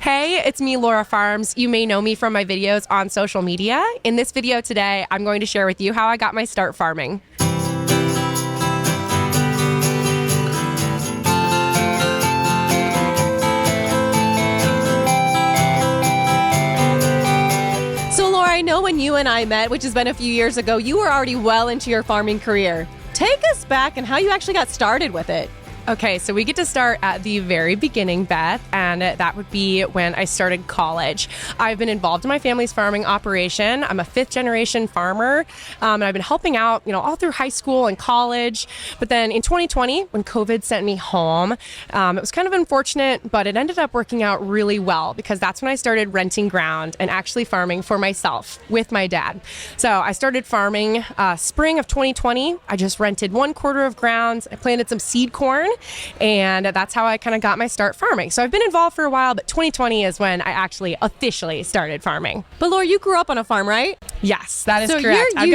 Hey, it's me, Laura Farms. You may know me from my videos on social media. In this video today, I'm going to share with you how I got my start farming. So Laura, I know when you and I met, which has been a few years ago, you were already well into your farming career. Take us back and how you actually got started with it. Okay, so we get to start at the very beginning, Beth, and that would be when I started college. I've been involved in my family's farming operation. I'm a fifth-generation farmer, and I've been helping out, all through high school and college. But then in 2020, when COVID sent me home, it was kind of unfortunate, but it ended up working out really well because that's when I started renting ground and actually farming for myself with my dad. So I started farming spring of 2020. I just rented 1/4 of ground. I planted some seed corn. And that's how I kind of got my start farming. So I've been involved for a while, but 2020 is when I actually officially started farming. But Laura, you grew up on a farm, right? Yes, that is so correct. I've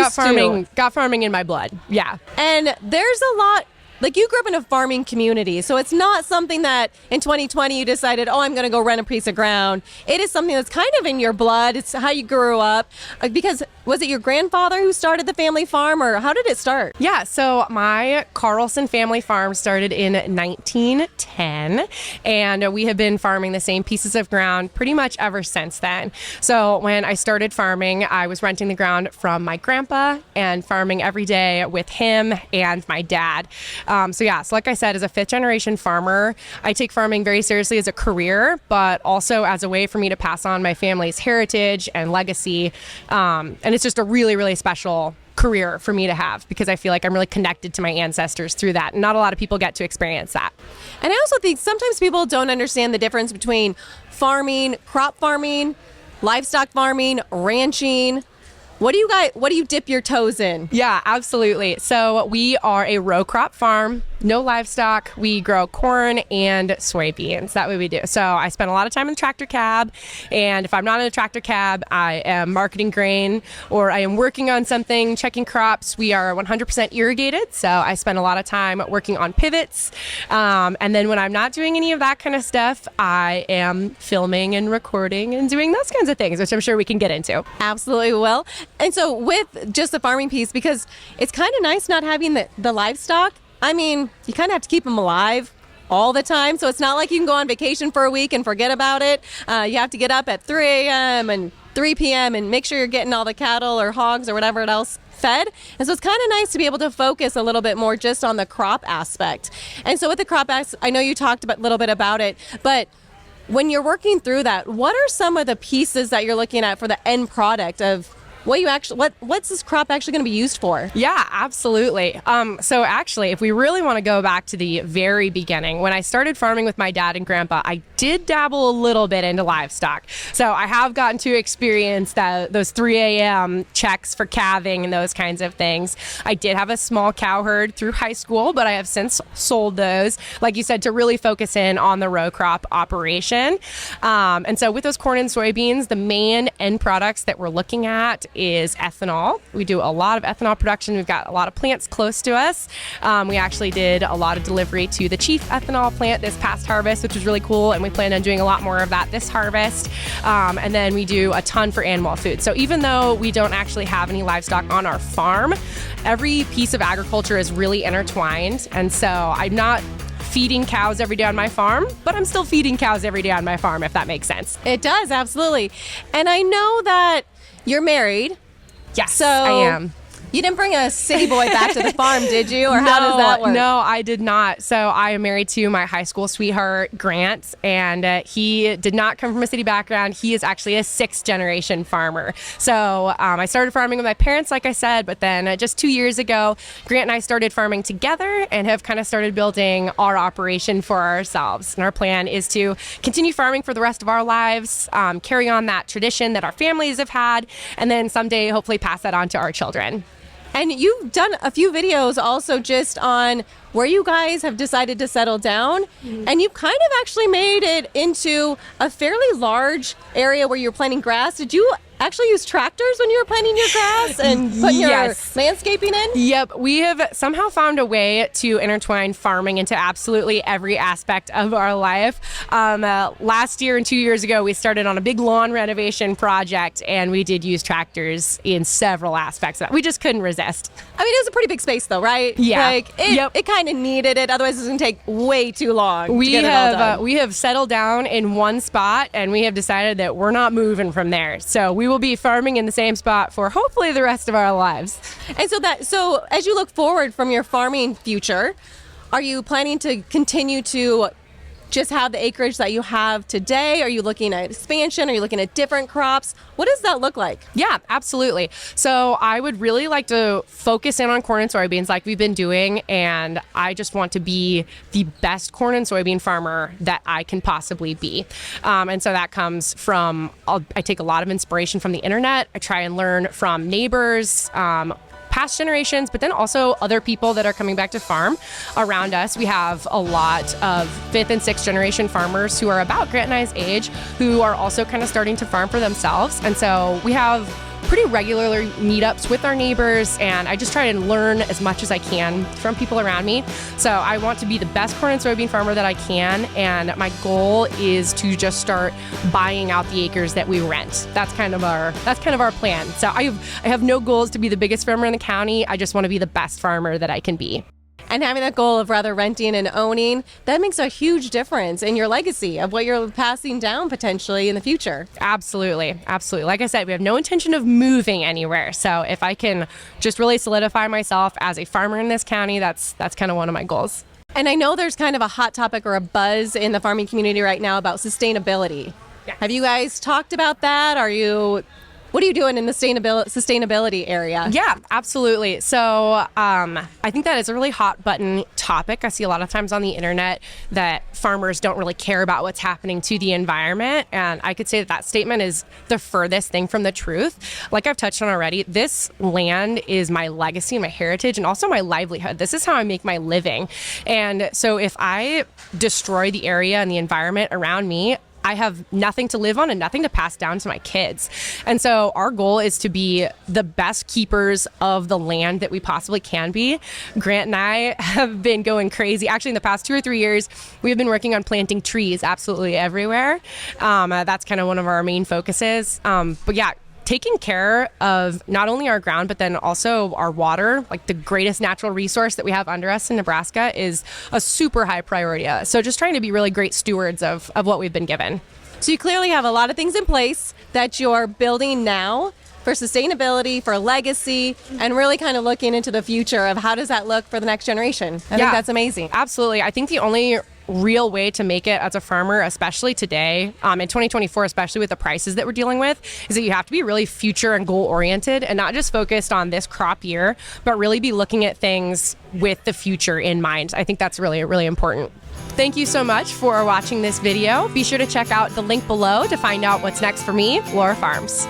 got farming in my blood. Yeah. And there's a lot. Like, you grew up in a farming community, so it's not something that in 2020 you decided, I'm going to go rent a piece of ground. It is something that's kind of in your blood. It's how you grew up. Because was it your grandfather who started the family farm, or how did it start? Yeah, so my Carlson family farm started in 1910, and we have been farming the same pieces of ground pretty much ever since then. So when I started farming, I was renting the ground from my grandpa and farming every day with him and my dad. So like I said, as a fifth-generation farmer, I take farming very seriously as a career, but also as a way for me to pass on my family's heritage and legacy. And it's just a really, really special career for me to have because I feel like I'm really connected to my ancestors through that. And not a lot of people get to experience that. And I also think sometimes people don't understand the difference between farming, crop farming, livestock farming, ranching. What do you dip your toes in? Yeah, absolutely. So we are a row crop farm, no livestock. We grow corn and soybeans. That way we do. So I spend a lot of time in the tractor cab. And if I'm not in a tractor cab, I am marketing grain or I am working on something, checking crops. We are 100% irrigated. So I spend a lot of time working on pivots. And then when I'm not doing any of that kind of stuff, I am filming and recording and doing those kinds of things, which I'm sure we can get into. Absolutely will. And so with just the farming piece, because it's kind of nice not having the livestock. I mean, you kind of have to keep them alive all the time. So it's not like you can go on vacation for a week and forget about it. You have to get up at 3 a.m. and 3 p.m. and make sure you're getting all the cattle or hogs or whatever else fed. And so it's kind of nice to be able to focus a little bit more just on the crop aspect. And so with the crop aspect, I know you talked a little bit about it, but when you're working through that, what are some of the pieces that you're looking at for the end product of what's this crop actually going to be used for? Yeah, absolutely. So actually, if we really want to go back to the very beginning, when I started farming with my dad and grandpa, I did dabble a little bit into livestock. So I have gotten to experience those 3 a.m. checks for calving and those kinds of things. I did have a small cow herd through high school, but I have since sold those, like you said, to really focus in on the row crop operation. And so with those corn and soybeans, the main end products that we're looking at is ethanol. We do a lot of ethanol production. We've got a lot of plants close to us. We actually did a lot of delivery to the Chief ethanol plant this past harvest, which was really cool, and we plan on doing a lot more of that this harvest. And then we do a ton for animal food. So even though we don't actually have any livestock on our farm, every piece of agriculture is really intertwined. And so I'm not feeding cows every day on my farm, but I'm still feeding cows every day on my farm, if that makes sense. It does, absolutely. And I know that you're married. Yes, so I am. You didn't bring a city boy back to the farm, did you? Or how does that work? No, I did not. So I am married to my high school sweetheart, Grant, and he did not come from a city background. He is actually a sixth-generation farmer. So I started farming with my parents, like I said, but then just 2 years ago, Grant and I started farming together and have kind of started building our operation for ourselves. And our plan is to continue farming for the rest of our lives, carry on that tradition that our families have had, and then someday hopefully pass that on to our children. And you've done a few videos also just on where you guys have decided to settle down. And you've kind of actually made it into a fairly large area where you're planting grass. Did you actually use tractors when you were planting your grass and putting Yes. your landscaping in? Yep, we have somehow found a way to intertwine farming into absolutely every aspect of our life. Last year and 2 years ago, we started on a big lawn renovation project, and we did use tractors in several aspects of that. We just couldn't resist. I mean, it was a pretty big space, though, right? Yeah. Like, it kind of needed it. Otherwise, it's going to take way too long to get it all done. We have settled down in one spot, and we have decided that we're not moving from there. So we will be farming in the same spot for hopefully the rest of our lives. And so as you look forward from your farming future, are you planning to continue to just have the acreage that you have today? Are you looking at expansion? Are you looking at different crops? What does that look like? Yeah, absolutely. So I would really like to focus in on corn and soybeans like we've been doing, and I just want to be the best corn and soybean farmer that I can possibly be. And so that comes from, I take a lot of inspiration from the internet. I try and learn from neighbors, past generations, but then also other people that are coming back to farm around us. We have a lot of 5th and 6th generation farmers who are about Grant and I's age who are also kind of starting to farm for themselves. And so we have pretty regular meetups with our neighbors, and I just try and learn as much as I can from people around me. So I want to be the best corn and soybean farmer that I can, and my goal is to just start buying out the acres that we rent. That's kind of our plan. So I have no goals to be the biggest farmer in the county. I just want to be the best farmer that I can be. And having that goal of rather renting and owning, that makes a huge difference in your legacy of what you're passing down potentially in the future. Absolutely. Absolutely. Like I said, we have no intention of moving anywhere. So if I can just really solidify myself as a farmer in this county, that's kind of one of my goals. And I know there's kind of a hot topic or a buzz in the farming community right now about sustainability. Yeah. Have you guys talked about that? What are you doing in the sustainability area? Yeah, absolutely. So I think that is a really hot button topic. I see a lot of times on the internet that farmers don't really care about what's happening to the environment. And I could say that statement is the furthest thing from the truth. Like I've touched on already, this land is my legacy, my heritage, and also my livelihood. This is how I make my living. And so if I destroy the area and the environment around me, I have nothing to live on and nothing to pass down to my kids. And so our goal is to be the best keepers of the land that we possibly can be. Grant and I have been going crazy. Actually, in the past 2 or 3 years, we've been working on planting trees absolutely everywhere. That's kind of one of our main focuses. But yeah, taking care of not only our ground, but then also our water, like the greatest natural resource that we have under us in Nebraska, is a super high priority. So just trying to be really great stewards of what we've been given. So you clearly have a lot of things in place that you're building now for sustainability, for legacy, and really kind of looking into the future of how does that look for the next generation. I think that's amazing. Absolutely. I think the only real way to make it as a farmer, especially today, in 2024, especially with the prices that we're dealing with, is that you have to be really future and goal oriented and not just focused on this crop year, but really be looking at things with the future in mind. I think that's really, really important. Thank you so much for watching this video. Be sure to check out the link below to find out what's next for me, Laura Farms.